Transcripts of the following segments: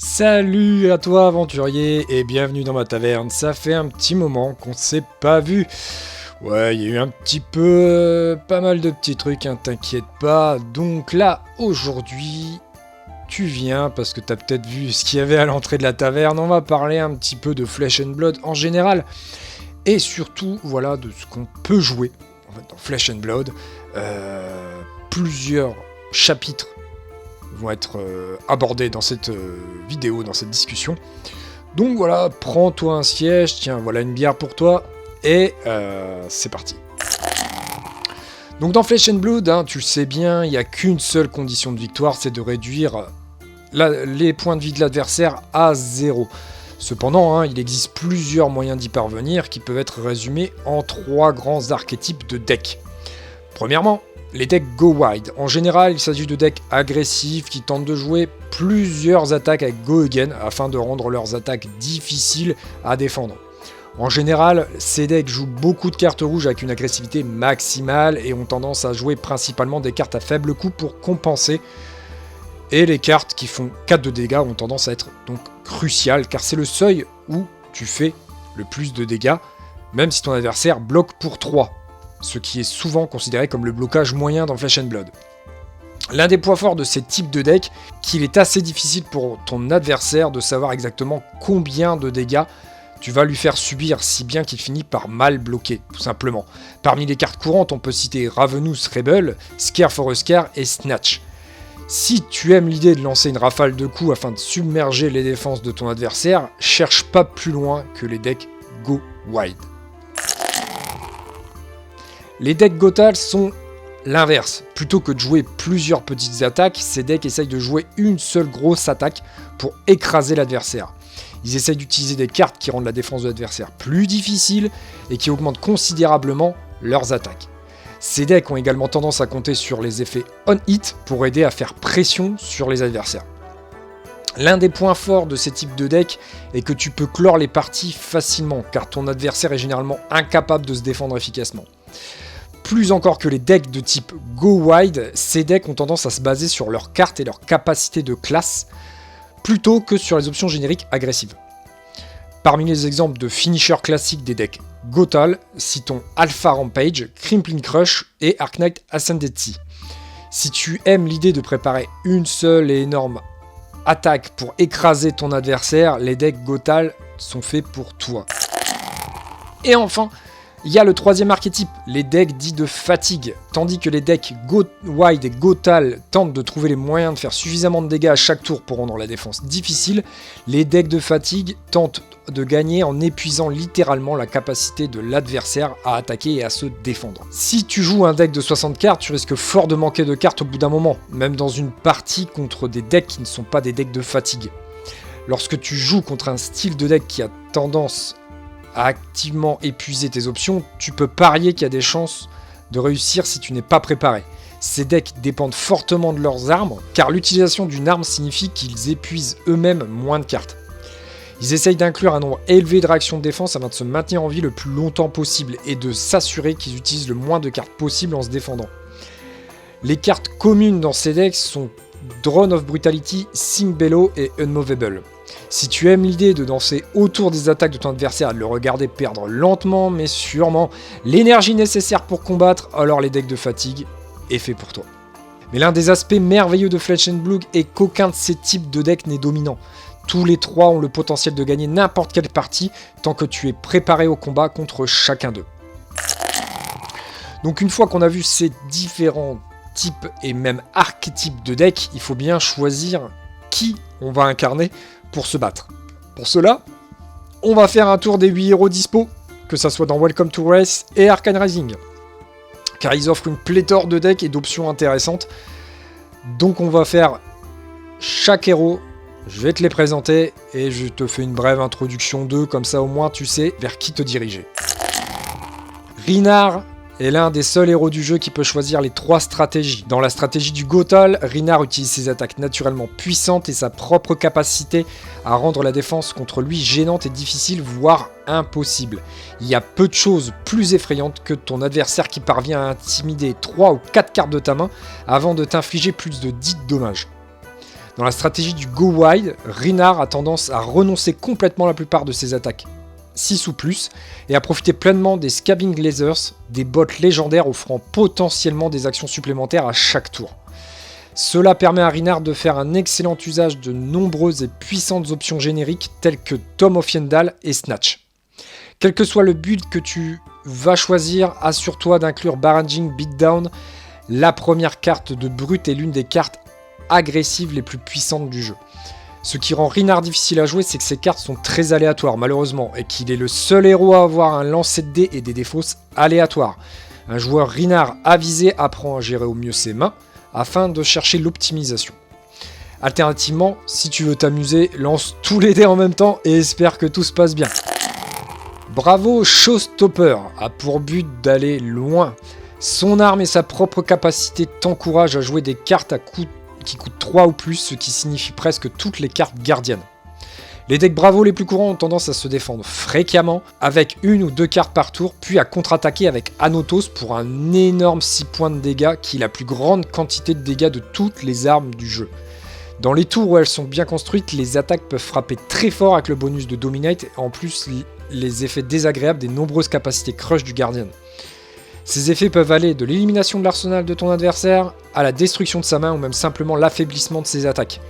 Salut à toi aventurier et bienvenue dans ma taverne. Ça fait un petit moment qu'on s'est pas vu. Ouais, il y a eu un petit peu... pas mal de petits trucs, hein, t'inquiète pas. Donc là, aujourd'hui, tu viens parce que t'as peut-être vu ce qu'il y avait à l'entrée de la taverne. On va parler un petit peu de Flesh and Blood en général. Et surtout, voilà, de ce qu'on peut jouer en fait, dans Flesh and Blood. Plusieurs chapitres vont être abordés dans cette vidéo, dans cette discussion. Donc voilà, prends-toi un siège, tiens, voilà une bière pour toi, et c'est parti. Donc dans Flesh and Blood, hein, tu le sais bien, il n'y a qu'une seule condition de victoire, c'est de réduire les points de vie de l'adversaire à 0. Cependant, hein, il existe plusieurs moyens d'y parvenir qui peuvent être résumés en 3 grands archétypes de decks. Premièrement, les decks Go Wide. En général, il s'agit de decks agressifs qui tentent de jouer plusieurs attaques avec Go Again afin de rendre leurs attaques difficiles à défendre. En général, ces decks jouent beaucoup de cartes rouges avec une agressivité maximale et ont tendance à jouer principalement des cartes à faible coût pour compenser. Et les cartes qui font 4 de dégâts ont tendance à être donc cruciales car c'est le seuil où tu fais le plus de dégâts, même si ton adversaire bloque pour 3. Ce qui est souvent considéré comme le blocage moyen dans Flesh and Blood. L'un des points forts de ces types de decks, qu'il est assez difficile pour ton adversaire de savoir exactement combien de dégâts tu vas lui faire subir, si bien qu'il finit par mal bloquer, tout simplement. Parmi les cartes courantes, on peut citer Ravenous Rebel, Scare for a Scare et Snatch. Si tu aimes l'idée de lancer une rafale de coups afin de submerger les défenses de ton adversaire, cherche pas plus loin que les decks Go Wide. Les decks Gotal sont l'inverse. Plutôt que de jouer plusieurs petites attaques, ces decks essayent de jouer une seule grosse attaque pour écraser l'adversaire. Ils essayent d'utiliser des cartes qui rendent la défense de l'adversaire plus difficile et qui augmentent considérablement leurs attaques. Ces decks ont également tendance à compter sur les effets on-hit pour aider à faire pression sur les adversaires. L'un des points forts de ces types de decks est que tu peux clore les parties facilement car ton adversaire est généralement incapable de se défendre efficacement. Plus encore que les decks de type Go Wide, ces decks ont tendance à se baser sur leurs cartes et leurs capacités de classe, plutôt que sur les options génériques agressives. Parmi les exemples de finishers classiques des decks Gotal, citons Alpha Rampage, Crippling Crush et Arknight Ascendancy. Si tu aimes l'idée de préparer une seule et énorme attaque pour écraser ton adversaire, les decks Gotal sont faits pour toi. Et enfin, il y a le troisième archétype, les decks dits de fatigue. Tandis que les decks Go Wide et Gotal tentent de trouver les moyens de faire suffisamment de dégâts à chaque tour pour rendre la défense difficile, les decks de fatigue tentent de gagner en épuisant littéralement la capacité de l'adversaire à attaquer et à se défendre. Si tu joues un deck de 60 cartes, tu risques fort de manquer de cartes au bout d'un moment, même dans une partie contre des decks qui ne sont pas des decks de fatigue. Lorsque tu joues contre un style de deck qui a tendance à activement épuiser tes options, tu peux parier qu'il y a des chances de réussir si tu n'es pas préparé. Ces decks dépendent fortement de leurs armes, car l'utilisation d'une arme signifie qu'ils épuisent eux-mêmes moins de cartes. Ils essayent d'inclure un nombre élevé de réactions de défense afin de se maintenir en vie le plus longtemps possible et de s'assurer qu'ils utilisent le moins de cartes possible en se défendant. Les cartes communes dans ces decks sont Drone of Brutality, Sing Bellow et Unmovable. Si tu aimes l'idée de danser autour des attaques de ton adversaire et de le regarder perdre lentement mais sûrement l'énergie nécessaire pour combattre, alors les decks de fatigue est fait pour toi. Mais l'un des aspects merveilleux de Flesh and Blood est qu'aucun de ces types de decks n'est dominant. Tous les 3 ont le potentiel de gagner n'importe quelle partie tant que tu es préparé au combat contre chacun d'eux. Donc une fois qu'on a vu ces différents types et même archétypes de decks, il faut bien choisir qui on va incarner pour se battre. Pour cela, on va faire un tour des 8 héros dispo, que ça soit dans Welcome to Race et Arcane Rising, car ils offrent une pléthore de decks et d'options intéressantes. Donc on va faire chaque héros, je vais te les présenter et je te fais une brève introduction d'eux, comme ça au moins tu sais vers qui te diriger. Reinhardt est l'un des seuls héros du jeu qui peut choisir les 3 stratégies. Dans la stratégie du Gotal, Reinhardt utilise ses attaques naturellement puissantes et sa propre capacité à rendre la défense contre lui gênante et difficile, voire impossible. Il y a peu de choses plus effrayantes que ton adversaire qui parvient à intimider 3 ou 4 cartes de ta main avant de t'infliger plus de 10 dommages. Dans la stratégie du Go Wide, Reinhardt a tendance à renoncer complètement à la plupart de ses attaques 6 ou plus, et à profiter pleinement des Scabbing Lasers, des bots légendaires offrant potentiellement des actions supplémentaires à chaque tour. Cela permet à Reinhardt de faire un excellent usage de nombreuses et puissantes options génériques telles que Tome of Yendal et Snatch. Quel que soit le build que tu vas choisir, assure-toi d'inclure Barraging Beatdown. La première carte de Brut est l'une des cartes agressives les plus puissantes du jeu. Ce qui rend Reinhardt difficile à jouer, c'est que ses cartes sont très aléatoires malheureusement, et qu'il est le seul héros à avoir un lancer de dés et des défausses aléatoires. Un joueur Reinhardt avisé apprend à gérer au mieux ses mains, afin de chercher l'optimisation. Alternativement, si tu veux t'amuser, lance tous les dés en même temps et espère que tout se passe bien. Bravo Showstopper a pour but d'aller loin. Son arme et sa propre capacité t'encouragent à jouer des cartes qui coûtent 3 ou plus, ce qui signifie presque toutes les cartes gardiennes. Les decks Bravo les plus courants ont tendance à se défendre fréquemment, avec 1 ou 2 cartes par tour, puis à contre-attaquer avec Anotos pour un énorme 6 points de dégâts, qui est la plus grande quantité de dégâts de toutes les armes du jeu. Dans les tours où elles sont bien construites, les attaques peuvent frapper très fort avec le bonus de Dominate, et en plus les effets désagréables des nombreuses capacités crush du Guardian. Ces effets peuvent aller de l'élimination de l'arsenal de ton adversaire, à la destruction de sa main ou même simplement l'affaiblissement de ses attaques.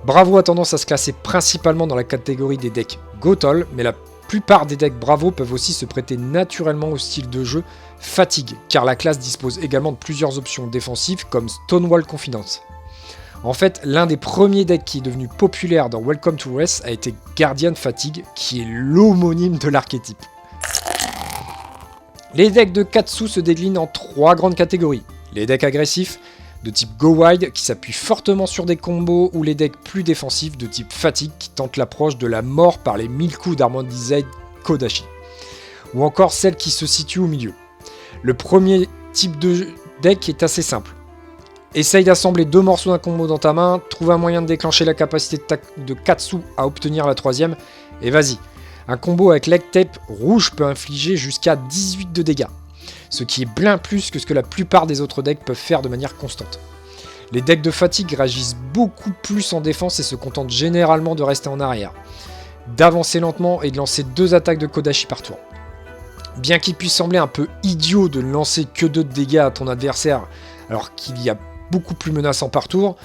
Bravo a tendance à se classer principalement dans la catégorie des decks Gothol, mais la plupart des decks Bravo peuvent aussi se prêter naturellement au style de jeu Fatigue, car la classe dispose également de plusieurs options défensives comme Stonewall Confidence. En fait, l'un des premiers decks qui est devenu populaire dans Welcome to Wrath a été Guardian Fatigue, qui est l'homonyme de l'archétype. Les decks de Katsu se déclinent en 3 grandes catégories. Les decks agressifs, de type Go Wide qui s'appuie fortement sur des combos, ou les decks plus défensifs de type Fatigue qui tentent l'approche de la mort par les 1000 coups d'Harmonized Kodachi, ou encore celles qui se situent au milieu. Le premier type de deck est assez simple. Essaye d'assembler 2 morceaux d'un combo dans ta main, trouve un moyen de déclencher la capacité de Katsu à obtenir la 3ème, et vas-y. Un combo avec Leg Tape rouge peut infliger jusqu'à 18 de dégâts, ce qui est bien plus que ce que la plupart des autres decks peuvent faire de manière constante. Les decks de Fatigue réagissent beaucoup plus en défense et se contentent généralement de rester en arrière, d'avancer lentement et de lancer 2 attaques de Kodachi par tour. Bien qu'il puisse sembler un peu idiot de ne lancer que 2 de dégâts à ton adversaire alors qu'il y a beaucoup plus menaçant par tour,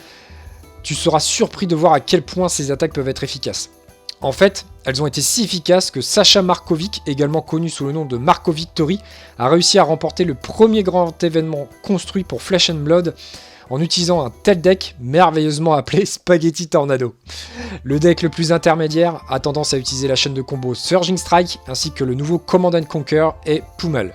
tu seras surpris de voir à quel point ces attaques peuvent être efficaces. En fait, elles ont été si efficaces que Sacha Markovic, également connu sous le nom de Marco Victory, a réussi à remporter le premier grand événement construit pour Flesh and Blood en utilisant un tel deck merveilleusement appelé Spaghetti Tornado. Le deck le plus intermédiaire a tendance à utiliser la chaîne de combos Surging Strike ainsi que le nouveau Command & Conquer et Pummel,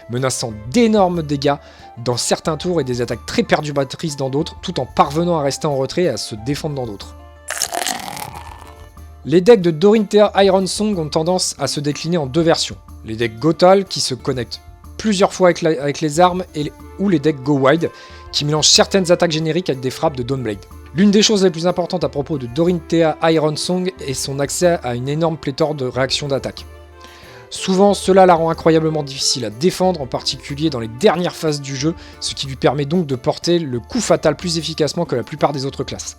menaçant d'énormes dégâts dans certains tours et des attaques très perturbatrices dans d'autres, tout en parvenant à rester en retrait et à se défendre dans d'autres. Les decks de Dorinthea Ironsong ont tendance à se décliner en 2 versions. Les decks Gothal qui se connectent plusieurs fois avec les armes ou les decks Go Wide qui mélangent certaines attaques génériques avec des frappes de Dawnblade. L'une des choses les plus importantes à propos de Dorinthea Ironsong est son accès à une énorme pléthore de réactions d'attaque. Souvent, cela la rend incroyablement difficile à défendre, en particulier dans les dernières phases du jeu, ce qui lui permet donc de porter le coup fatal plus efficacement que la plupart des autres classes.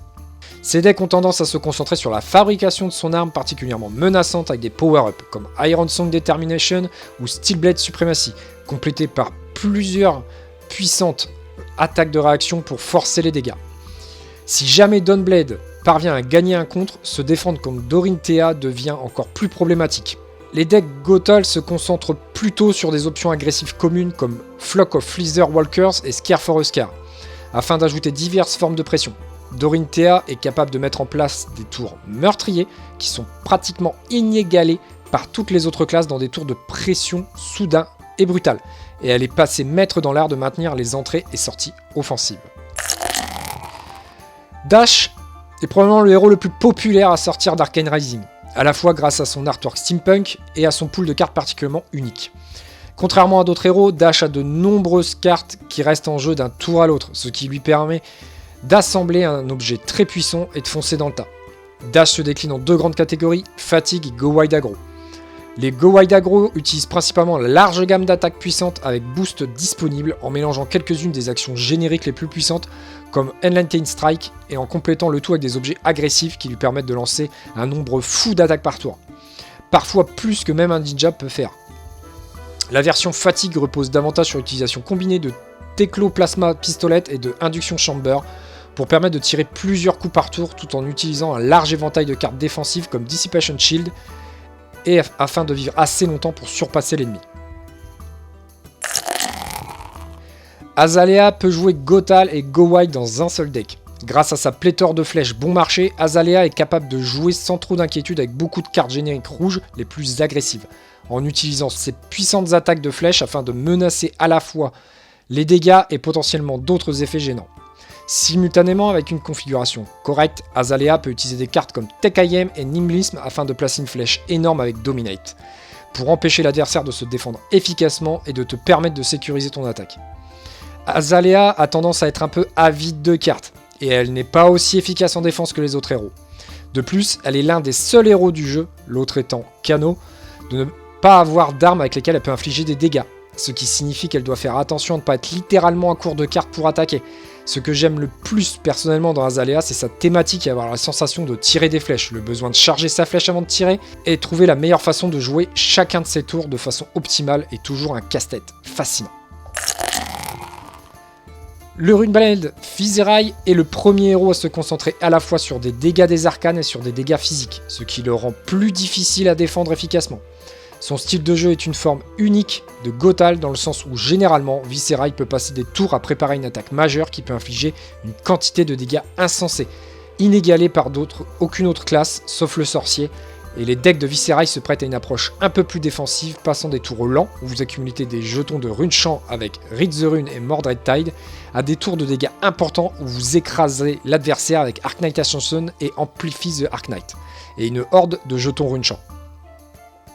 Ces decks ont tendance à se concentrer sur la fabrication de son arme particulièrement menaçante avec des power-ups comme Ironsong Determination ou Steelblade Supremacy, complétés par plusieurs puissantes attaques de réaction pour forcer les dégâts. Si jamais Dawnblade parvient à gagner un contre, se défendre comme Dorinthea devient encore plus problématique. Les decks Gothal se concentrent plutôt sur des options agressives communes comme Flock of Fleether Walkers et Scare for a Scare, afin d'ajouter diverses formes de pression. Dorinthea est capable de mettre en place des tours meurtriers qui sont pratiquement inégalés par toutes les autres classes dans des tours de pression soudains et brutales, et elle est passée maître dans l'art de maintenir les entrées et sorties offensives. Dash est probablement le héros le plus populaire à sortir d'Arcane Rising, à la fois grâce à son artwork steampunk et à son pool de cartes particulièrement unique. Contrairement à d'autres héros, Dash a de nombreuses cartes qui restent en jeu d'un tour à l'autre, ce qui lui permet d'assembler un objet très puissant et de foncer dans le tas. Dash se décline en 2 grandes catégories, Fatigue et Go Wide Aggro. Les Go Wide Aggro utilisent principalement la large gamme d'attaques puissantes avec boost disponible en mélangeant quelques-unes des actions génériques les plus puissantes comme Enlightened Strike, et en complétant le tout avec des objets agressifs qui lui permettent de lancer un nombre fou d'attaques par tour. Parfois plus que même un ninja peut faire. La version fatigue repose davantage sur l'utilisation combinée de Teklo Plasma Pistolet et de Induction Chamber pour permettre de tirer plusieurs coups par tour tout en utilisant un large éventail de cartes défensives comme Dissipation Shield et afin de vivre assez longtemps pour surpasser l'ennemi. Azalea peut jouer Gotal et Go Wild dans un seul deck. Grâce à sa pléthore de flèches bon marché, Azalea est capable de jouer sans trop d'inquiétude avec beaucoup de cartes génériques rouges les plus agressives, en utilisant ses puissantes attaques de flèches afin de menacer à la fois les dégâts et potentiellement d'autres effets gênants. Simultanément, avec une configuration correcte, Azalea peut utiliser des cartes comme Tekayem et Nimblism afin de placer une flèche énorme avec Dominate, pour empêcher l'adversaire de se défendre efficacement et de te permettre de sécuriser ton attaque. Azalea a tendance à être un peu avide de cartes, et elle n'est pas aussi efficace en défense que les autres héros. De plus, elle est l'un des seuls héros du jeu, l'autre étant Kano, de ne pas avoir d'armes avec lesquelles elle peut infliger des dégâts, ce qui signifie qu'elle doit faire attention à ne pas être littéralement à court de cartes pour attaquer. Ce que j'aime le plus personnellement dans Azalea, c'est sa thématique et avoir la sensation de tirer des flèches, le besoin de charger sa flèche avant de tirer, et trouver la meilleure façon de jouer chacun de ses tours de façon optimale est toujours un casse-tête fascinant. Le Runeblade Viserai est le premier héros à se concentrer à la fois sur des dégâts des arcanes et sur des dégâts physiques, ce qui le rend plus difficile à défendre efficacement. Son style de jeu est une forme unique de Gotal dans le sens où généralement Viserai peut passer des tours à préparer une attaque majeure qui peut infliger une quantité de dégâts insensés, inégalée par aucune autre classe sauf le sorcier, et les decks de Viserai se prêtent à une approche un peu plus défensive, passant des tours lents où vous accumulez des jetons de Runechamp avec Read the Rune et Mordred Tide, à des tours de dégâts importants où vous écrasez l'adversaire avec Arknight Ascension et Amplify the Arknight, et une horde de jetons Runechamp.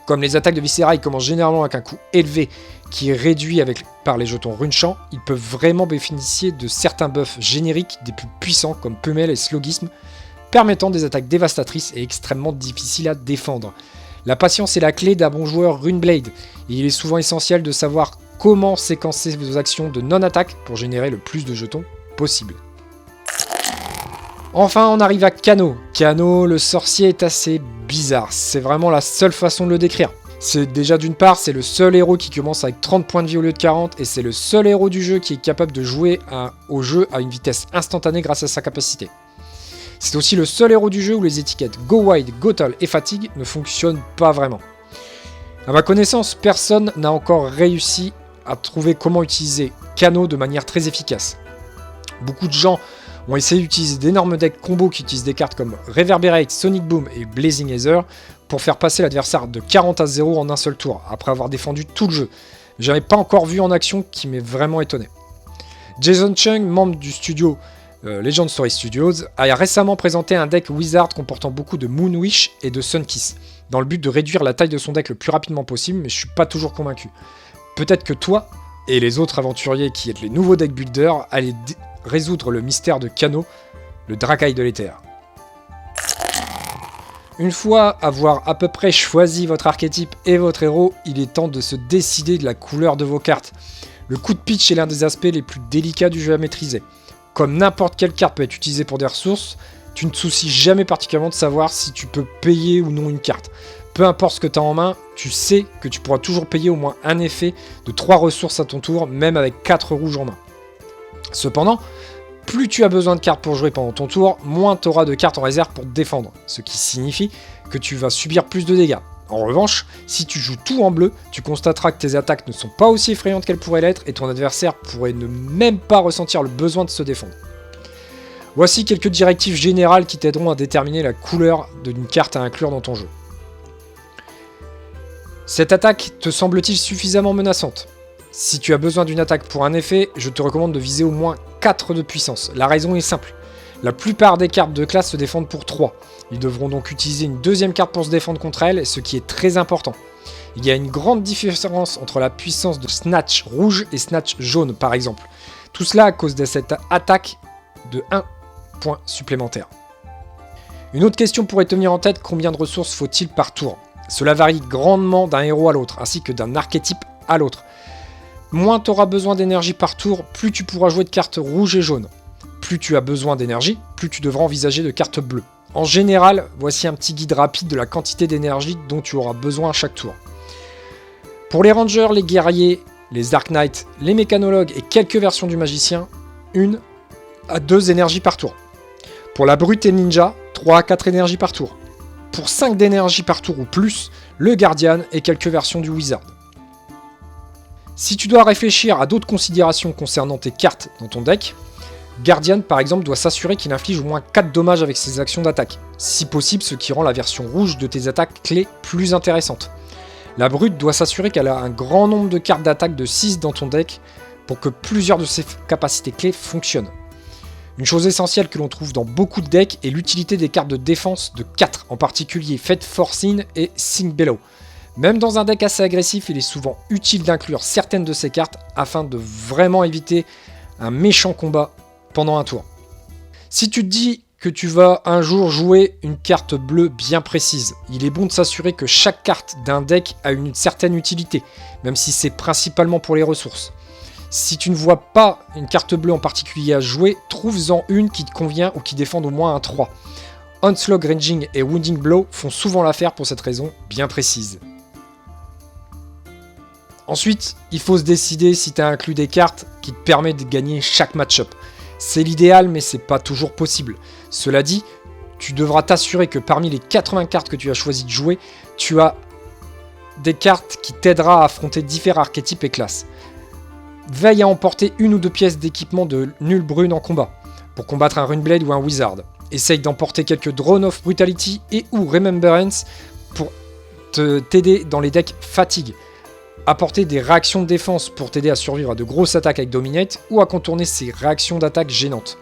Comme les attaques de Viserai commencent généralement avec un coût élevé qui est réduit par les jetons Runechamp, ils peuvent vraiment bénéficier de certains buffs génériques des plus puissants comme Pummel et Slogisme, permettant des attaques dévastatrices et extrêmement difficiles à défendre. La patience est la clé d'un bon joueur Runeblade, et il est souvent essentiel de savoir comment séquencer vos actions de non-attaque pour générer le plus de jetons possible. Enfin, on arrive à Kano. Kano, le sorcier, est assez bizarre, c'est vraiment la seule façon de le décrire. C'est déjà d'une part, c'est le seul héros qui commence avec 30 points de vie au lieu de 40, et c'est le seul héros du jeu qui est capable de jouer au jeu à une vitesse instantanée grâce à sa capacité. C'est aussi le seul héros du jeu où les étiquettes Go Wide, Gotal et Fatigue ne fonctionnent pas vraiment. À ma connaissance, personne n'a encore réussi à trouver comment utiliser Kano de manière très efficace. Beaucoup de gens ont essayé d'utiliser d'énormes decks combos qui utilisent des cartes comme Reverberate, Sonic Boom et Blazing Ether pour faire passer l'adversaire de 40 à 0 en un seul tour, après avoir défendu tout le jeu. J'en ai pas encore vu en action qui m'est vraiment étonné. Jason Chung, membre du studio Legend Story Studios, a récemment présenté un deck Wizard comportant beaucoup de Moonwish et de Sunkiss, dans le but de réduire la taille de son deck le plus rapidement possible, mais je suis pas toujours convaincu. Peut-être que toi et les autres aventuriers qui êtes les nouveaux deck builders allez résoudre le mystère de Kano, le Dracaille de l'éther. Une fois avoir à peu près choisi votre archétype et votre héros, il est temps de se décider de la couleur de vos cartes. Le coup de pitch est l'un des aspects les plus délicats du jeu à maîtriser. Comme n'importe quelle carte peut être utilisée pour des ressources, tu ne te soucies jamais particulièrement de savoir si tu peux payer ou non une carte. Peu importe ce que tu as en main, tu sais que tu pourras toujours payer au moins un effet de 3 ressources à ton tour, même avec 4 rouges en main. Cependant, plus tu as besoin de cartes pour jouer pendant ton tour, moins tu auras de cartes en réserve pour te défendre, ce qui signifie que tu vas subir plus de dégâts. En revanche, si tu joues tout en bleu, tu constateras que tes attaques ne sont pas aussi effrayantes qu'elles pourraient l'être et ton adversaire pourrait ne même pas ressentir le besoin de se défendre. Voici quelques directives générales qui t'aideront à déterminer la couleur d'une carte à inclure dans ton jeu. Cette attaque te semble-t-il suffisamment menaçante ? Si tu as besoin d'une attaque pour un effet, je te recommande de viser au moins 4 de puissance. La raison est simple. La plupart des cartes de classe se défendent pour 3. Ils devront donc utiliser une deuxième carte pour se défendre contre elle, ce qui est très important. Il y a une grande différence entre la puissance de Snatch rouge et Snatch jaune par exemple. Tout cela à cause de cette attaque de 1 point supplémentaire. Une autre question pourrait te venir en tête, combien de ressources faut-il par tour ? Cela varie grandement d'un héros à l'autre, ainsi que d'un archétype à l'autre. Moins tu auras besoin d'énergie par tour, plus tu pourras jouer de cartes rouges et jaunes. plus tu as besoin d'énergie, plus tu devras envisager de cartes bleues. En général, voici un petit guide rapide de la quantité d'énergie dont tu auras besoin à chaque tour. Pour les rangers, les guerriers, les Dark Knights, les mécanologues et quelques versions du magicien, 1 à 2 énergies par tour. Pour la brute et le ninja, 3 à 4 énergies par tour. Pour 5 d'énergie par tour ou plus, le Guardian et quelques versions du Wizard. Si tu dois réfléchir à d'autres considérations concernant tes cartes dans ton deck, Guardian par exemple doit s'assurer qu'il inflige au moins 4 dommages avec ses actions d'attaque, si possible ce qui rend la version rouge de tes attaques clés plus intéressante. La brute doit s'assurer qu'elle a un grand nombre de cartes d'attaque de 6 dans ton deck pour que plusieurs de ses capacités clés fonctionnent. Une chose essentielle que l'on trouve dans beaucoup de decks est l'utilité des cartes de défense de 4, en particulier Fate Forcing et Sink Below. Même dans un deck assez agressif, il est souvent utile d'inclure certaines de ces cartes afin de vraiment éviter un méchant combat pendant un tour. Si tu te dis que tu vas un jour jouer une carte bleue bien précise, il est bon de s'assurer que chaque carte d'un deck a une certaine utilité, même si c'est principalement pour les ressources. Si tu ne vois pas une carte bleue en particulier à jouer, trouve-en une qui te convient ou qui défende au moins un 3. Onslaught Ranging et Wounding Blow font souvent l'affaire pour cette raison bien précise. Ensuite, il faut se décider si tu as inclus des cartes qui te permettent de gagner chaque match-up. C'est l'idéal, mais c'est pas toujours possible. Cela dit, tu devras t'assurer que parmi les 80 cartes que tu as choisi de jouer, tu as des cartes qui t'aideront à affronter différents archétypes et classes. Veille à emporter 1 ou 2 pièces d'équipement de Nulle Brune en combat, pour combattre un Runeblade ou un Wizard. Essaye d'emporter quelques Drone of Brutality et ou Remembrance pour t'aider dans les decks fatigue. Apporter des réactions de défense pour t'aider à survivre à de grosses attaques avec Dominate ou à contourner ces réactions d'attaque gênantes.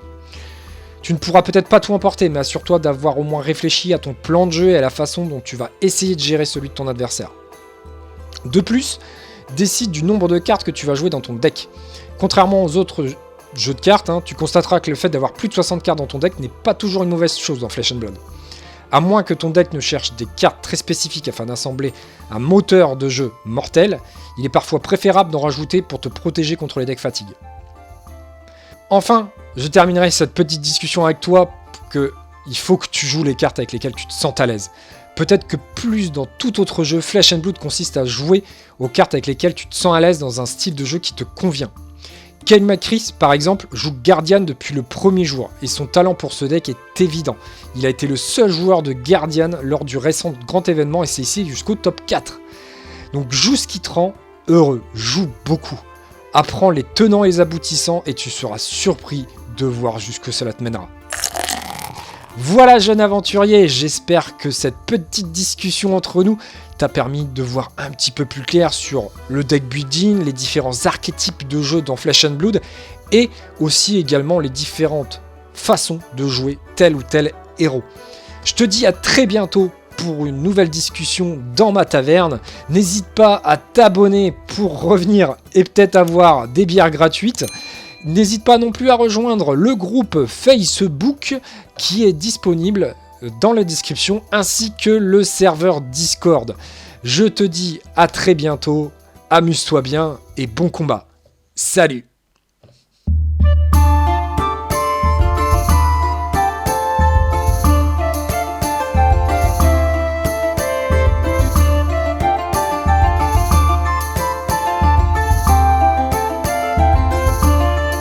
Tu ne pourras peut-être pas tout emporter, mais assure-toi d'avoir au moins réfléchi à ton plan de jeu et à la façon dont tu vas essayer de gérer celui de ton adversaire. De plus, décide du nombre de cartes que tu vas jouer dans ton deck. Contrairement aux autres jeux de cartes, tu constateras que le fait d'avoir plus de 60 cartes dans ton deck n'est pas toujours une mauvaise chose dans Flesh and Blood. À moins que ton deck ne cherche des cartes très spécifiques afin d'assembler un moteur de jeu mortel, il est parfois préférable d'en rajouter pour te protéger contre les decks fatigue. Enfin, je terminerai cette petite discussion avec toi que il faut que tu joues les cartes avec lesquelles tu te sens à l'aise. Peut-être que plus dans tout autre jeu, Flesh and Blood consiste à jouer aux cartes avec lesquelles tu te sens à l'aise dans un style de jeu qui te convient. Kyle McCris, par exemple, joue Guardian depuis le premier jour, et son talent pour ce deck est évident. Il a été le seul joueur de Guardian lors du récent grand événement, et c'est ici jusqu'au top 4. Donc joue ce qui te rend heureux, joue beaucoup. Apprends les tenants et les aboutissants, et tu seras surpris de voir jusque cela te mènera. Voilà, jeune aventurier, j'espère que cette petite discussion entre nous t'a permis de voir un petit peu plus clair sur le deck building, les différents archétypes de jeu dans Flesh and Blood, et aussi également les différentes façons de jouer tel ou tel héros. Je te dis à très bientôt pour une nouvelle discussion dans ma taverne. N'hésite pas à t'abonner pour revenir et peut-être avoir des bières gratuites. N'hésite pas non plus à rejoindre le groupe Facebook qui est disponible dans la description, ainsi que le serveur Discord. Je te dis à très bientôt, amuse-toi bien et bon combat. Salut!